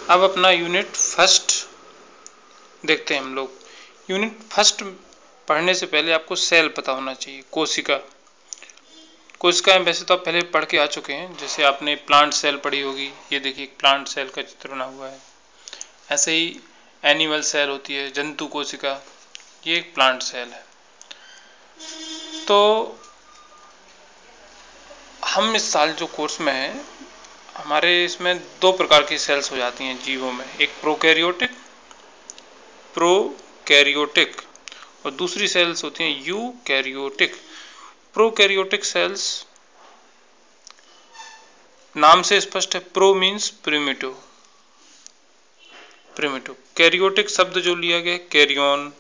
अब अपना unit first देखते हैं हम लोग। यूनिट फर्स्ट पढ़ने से पहले आपको सेल पता होना चाहिए, कोशिका। कोशिका वैसे तो आप पहले पढ़ के आ चुके हैं, जैसे आपने प्लांट सेल पढ़ी होगी, ये देखिए प्लांट सेल का चित्र बना हुआ है। ऐसे ही एनिमल सेल होती है, जंतु कोशिका, ये एक प्लांट सेल है। तो हम इस साल जो कोर्स में है, हमारे इसमें दो प्रकार की सेल्स हो जाती हैं जीवों में, एक प्रोकैरियोटिक और दूसरी सेल्स होती हैं यूकैरियोटिक। प्रोकैरियोटिक सेल्स नाम से स्पष्ट है, प्रो मीन्स प्रिमिटिव, कैरियोटिक शब्द जो लिया गया कैरियन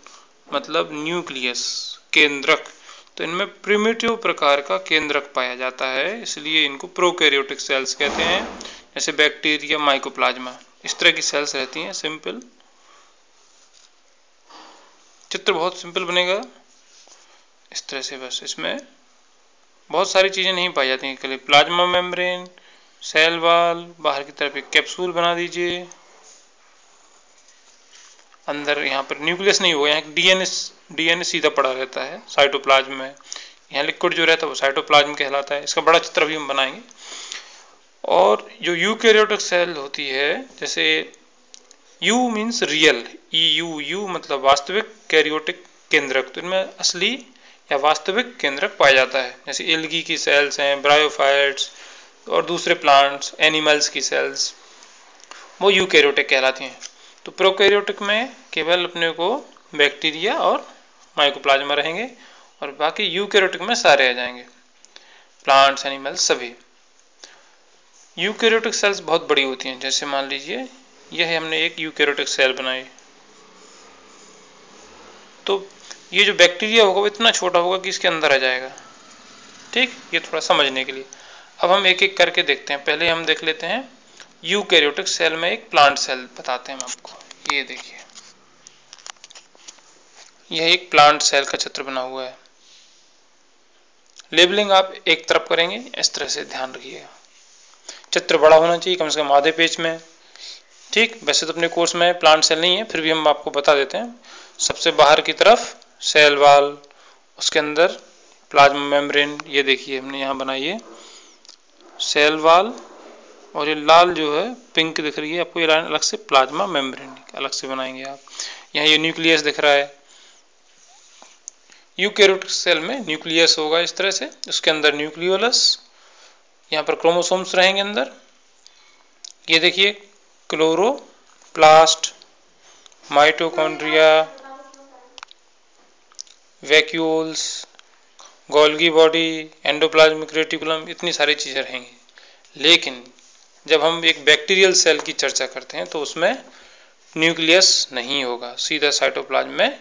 मतलब न्यूक्लियस, केंद्रक। तो इनमें प्रिमिटिव प्रकार का केंद्रक पाया जाता है, इसलिए इनको प्रोकैरियोटिक सेल्स कहते हैं। जैसे बैक्टीरिया, माइकोप्लाज्मा, इस तरह की सेल्स रहती हैं। सिंपल चित्र बहुत सिंपल बनेगा इस तरह से, बस इसमें बहुत सारी चीजें नहीं पाई जाती हैं। प्लाज्मा मेम्ब्रेन, सेल वॉल, बाहर की तरफ एक कैप्सूल बना दीजिए, अंदर यहाँ पर न्यूक्लियस नहीं होगा, यहाँ डीएनए सीधा पड़ा रहता है साइटोप्लाज्म में। यहाँ लिक्विड जो रहता है वो साइटोप्लाज्म कहलाता है। इसका बड़ा चित्र भी हम बनाएंगे। और जो यूकैरियोटिक सेल होती है, जैसे यू मीन्स रियल, यू मतलब वास्तविक, कैरियोटिक केंद्रक, तो इनमें असली या वास्तविक केंद्रक पाया जाता है। जैसे एल्गी की सेल्स हैं, ब्रायोफाइट्स और दूसरे प्लांट्स, एनिमल्स की सेल्स, वो यूकैरियोटिक कहलाती हैं। तो प्रोकैरियोटिक में केवल अपने को बैक्टीरिया और माइकोप्लाज्मा रहेंगे और बाकी यूकैरियोटिक में सारे आ जाएंगे, प्लांट्स, एनिमल्स सभी। यूकैरियोटिक सेल्स बहुत बड़ी होती हैं। जैसे मान लीजिए यह हमने एक यूकैरियोटिक सेल बनाई, तो ये जो बैक्टीरिया होगा वो इतना छोटा होगा कि इसके अंदर आ जाएगा। ठीक, ये थोड़ा समझने के लिए। अब हम एक एक करके देखते हैं। पहले हम देख लेते हैं यूकैरियोटिक सेल में एक प्लांट सेल बताते हैं हम आपको। ये देखिए, यह एक प्लांट सेल का चित्र बना हुआ है। लेबलिंग आप एक तरफ करेंगे, इस तरह से ध्यान रखिएगा। चित्र बड़ा होना चाहिए, कम से कम आधे पेज में। ठीक, वैसे तो अपने कोर्स में प्लांट सेल नहीं है, फिर भी हम आपको बता देते हैं। सबसे बाहर की तरफ सेल वॉल, उसके अंदर प्लाज्मा मेम्ब्रेन, ये देखिए हमने यहाँ बनाई है सेल वॉल, और ये लाल जो है पिंक दिख रही है आपको, ये लाइन अलग से प्लाज्मा मेम्ब्रेन अलग से बनाएंगे आप। यहाँ ये न्यूक्लियस दिख रहा है। यूकैरियोटिक सेल में न्यूक्लियस होगा इस तरह से, उसके अंदर न्यूक्लियोलस, यहाँ पर क्रोमोसोम्स रहेंगे अंदर। ये देखिए chloroplast, mitochondria, vacuoles, Golgi body, endoplasmic reticulum, इतनी सारी चीज़ें रहेंगी। लेकिन जब हम एक बैक्टीरियल सेल की चर्चा करते हैं तो उसमें न्यूक्लियस नहीं होगा, सीधा साइटोप्लाज्म में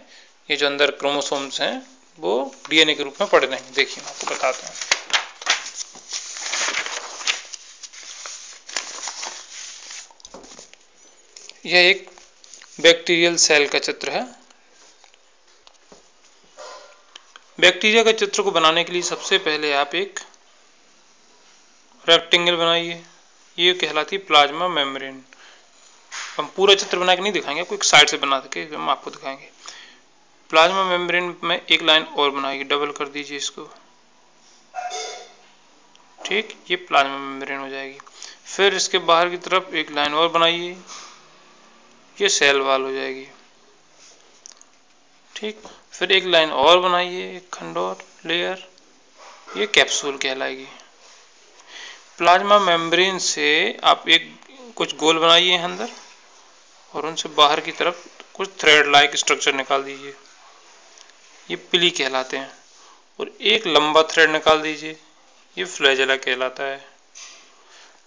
ये जो अंदर क्रोमोसोम्स हैं वो डीएनए के रूप में पड़े रहेंगे। देखिए मैं आपको बताता हूँ। यह एक बैक्टीरियल सेल का चित्र है। बैक्टीरिया के चित्र को बनाने के लिए सबसे पहले आप एक रेक्टेंगल बनाइए, ये कहलाती है प्लाज्मा मेम्ब्रेन। हम पूरा चित्र बना के नहीं दिखाएंगे आपको, एक साइड से बना के हम आपको दिखाएंगे। प्लाज्मा मेम्ब्रेन में एक लाइन और बनाइए, डबल कर दीजिए इसको। ठीक, ये प्लाज्मा मेम्ब्रेन हो जाएगी। फिर इसके बाहर की तरफ एक लाइन और बनाइए, ये सेल वॉल हो जाएगी। ठीक, फिर एक लाइन और बनाइए, एक खंड और लेयर, ये कैप्सूल कहलाएगी। प्लाज्मा मेम्ब्रेन से आप एक कुछ गोल बनाइए अंदर, और उनसे बाहर की तरफ कुछ थ्रेड लाइक स्ट्रक्चर निकाल दीजिए, ये पिली कहलाते हैं। और एक लंबा थ्रेड निकाल दीजिए, ये फ्लैजेला कहलाता है।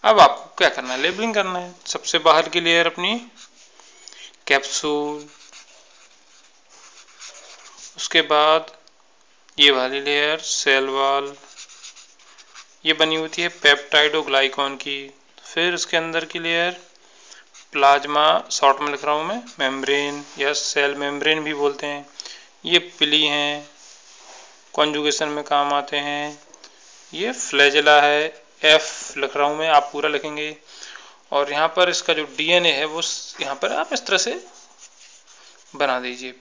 अब आपको क्या करना है, लेबलिंग करना है। सबसे बाहर की लेयर अपनी कैप्सूल, उसके बाद ये वाली लेयर सेल वॉल, ये बनी होती है पेप्टाइड और ग्लाइकॉन की। फिर उसके अंदर की लेयर प्लाज्मा, शॉर्ट में लिख रहा हूँ मैं, मेम्ब्रेन या सेल मेम्ब्रेन भी बोलते हैं। ये पिली हैं, कॉन्जुगेशन में काम आते हैं। ये फ्लैजेला है, एफ लिख रहा हूँ मैं, आप पूरा लिखेंगे। और यहाँ पर इसका जो डीएनए है वो यहाँ पर आप इस तरह से बना दीजिए।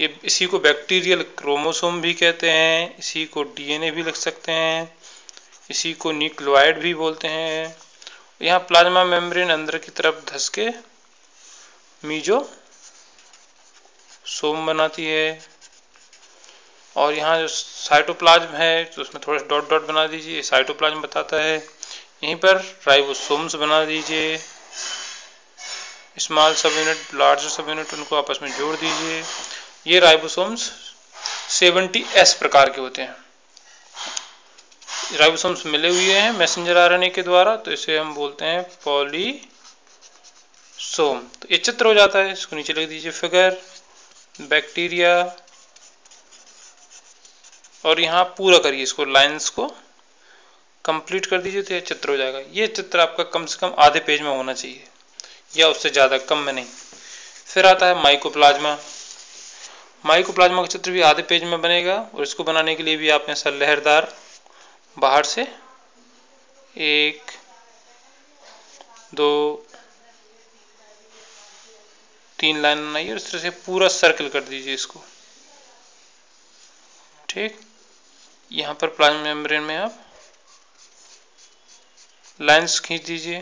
ये इसी को बैक्टीरियल क्रोमोसोम भी कहते हैं, इसी को डीएनए भी लिख सकते हैं, इसी को न्यूक्लियोइड भी बोलते हैं। यहाँ प्लाज्मा मेम्ब्रेन अंदर की तरफ धस के मीजोसोम बनाती है। और यहाँ जो साइटोप्लाज्म है तो उसमें थोड़े डॉट डॉट बना दीजिए, साइटोप्लाज्म बताता है। यहीं पर राइबोसोम्स बना दीजिए, स्मॉल सब यूनिट, लार्जर सब यूनिट, उनको आपस में जोड़ दीजिए। ये राइबोसोम्स 70S प्रकार के होते हैं। राइबोसोम्स मिले हुए हैं मैसेंजर आरएनए के द्वारा, तो इसे हम बोलते हैं पॉलीसोम। तो ये चित्र हो जाता है, इसको नीचे लिख दीजिए फिगर, बैक्टीरिया, और यहाँ पूरा करिए इसको, लाइंस को कंप्लीट कर दीजिए तो ये चित्र हो जाएगा। ये चित्र आपका कम से कम आधे पेज में होना चाहिए या उससे ज़्यादा, कम में नहीं। फिर आता है माइकोप्लाज्मा। माइकोप्लाज्मा का चित्र भी आधे पेज में बनेगा, और इसको बनाने के लिए भी आप ऐसा लहरदार बाहर से 1 2 3 लाइन बनाइए और इस तरह से पूरा सर्कल कर दीजिए इसको। ठीक, यहाँ पर प्लाज्मा मेम्ब्रेन में आप लाइंस खींच दीजिए,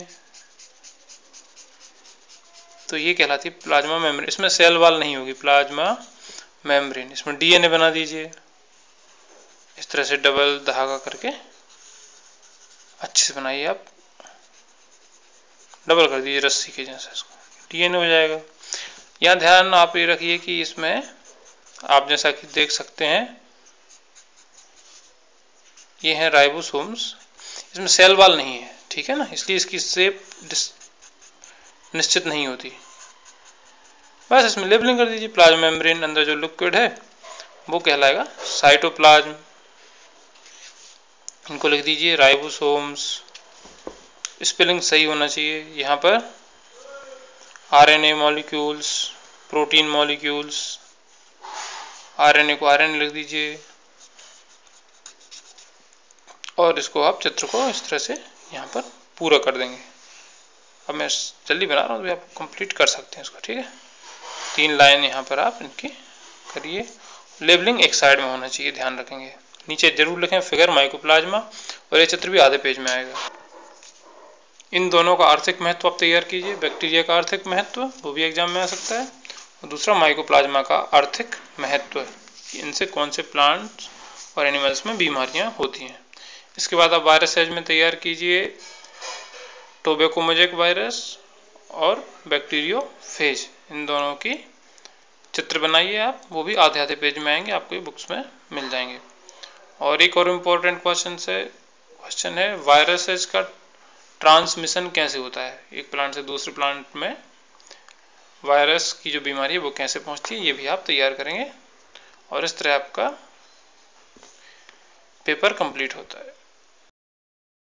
तो ये कहलाती है प्लाज्मा मेम्ब्रेन। इसमें सेल वॉल नहीं होगी, प्लाज्मा मेम्ब्रेन। इसमें डीएनए बना दीजिए, इस तरह से डबल धागा करके अच्छे से बनाइए आप, डबल कर दीजिए रस्सी के जैसा, इसको डीएनए हो जाएगा। यहाँ ध्यान आप ये रखिए कि इसमें आप जैसा कि देख सकते हैं, ये है राइबोसोम्स, इसमें सेल वॉल नहीं है, ठीक है ना, इसलिए इसकी शेप निश्चित नहीं होती। बस इसमें लेबलिंग कर दीजिए। प्लाज्मा मेम्ब्रेन अंदर जो लिक्विड है वो कहलाएगा साइटोप्लाज्म। इनको लिख दीजिए राइबोसोम्स, स्पेलिंग सही होना चाहिए। यहाँ पर RNA molecules, protein molecules, RNA को आरएनए लिख दीजिए, और इसको आप चित्र को इस तरह से यहाँ पर पूरा कर देंगे। अब मैं जल्दी बना रहा हूँ तो आप कंप्लीट कर सकते हैं इसको, ठीक है। 3 लाइन यहाँ पर आप इनकी करिए। लेबलिंग एक साइड में होना चाहिए, ध्यान रखेंगे। नीचे जरूर लिखें फिगर माइकोप्लाज्मा, और ये चित्र भी आधे पेज में आएगा। इन दोनों का आर्थिक महत्व आप तैयार कीजिए। बैक्टीरिया का आर्थिक महत्व वो भी एग्जाम में आ सकता है, और दूसरा माइकोप्लाज्मा का आर्थिक महत्व, इनसे कौन से प्लांट्स और एनिमल्स में बीमारियां होती हैं। इसके बाद आप वायरस सेज में तैयार कीजिए टोबैकोमोजैक वायरस और बैक्टीरियोफेज, इन दोनों की चित्र बनाइए आप, वो भी आधे आधे पेज में आएंगे, आपको ये बुक्स में मिल जाएंगे। और एक और इम्पोर्टेंट क्वेश्चन है वायरसेज का ट्रांसमिशन कैसे होता है, एक प्लांट से दूसरे प्लांट में वायरस की जो बीमारी है वो कैसे पहुंचती है, ये भी आप तैयार करेंगे। और इस तरह आपका पेपर कंप्लीट होता है।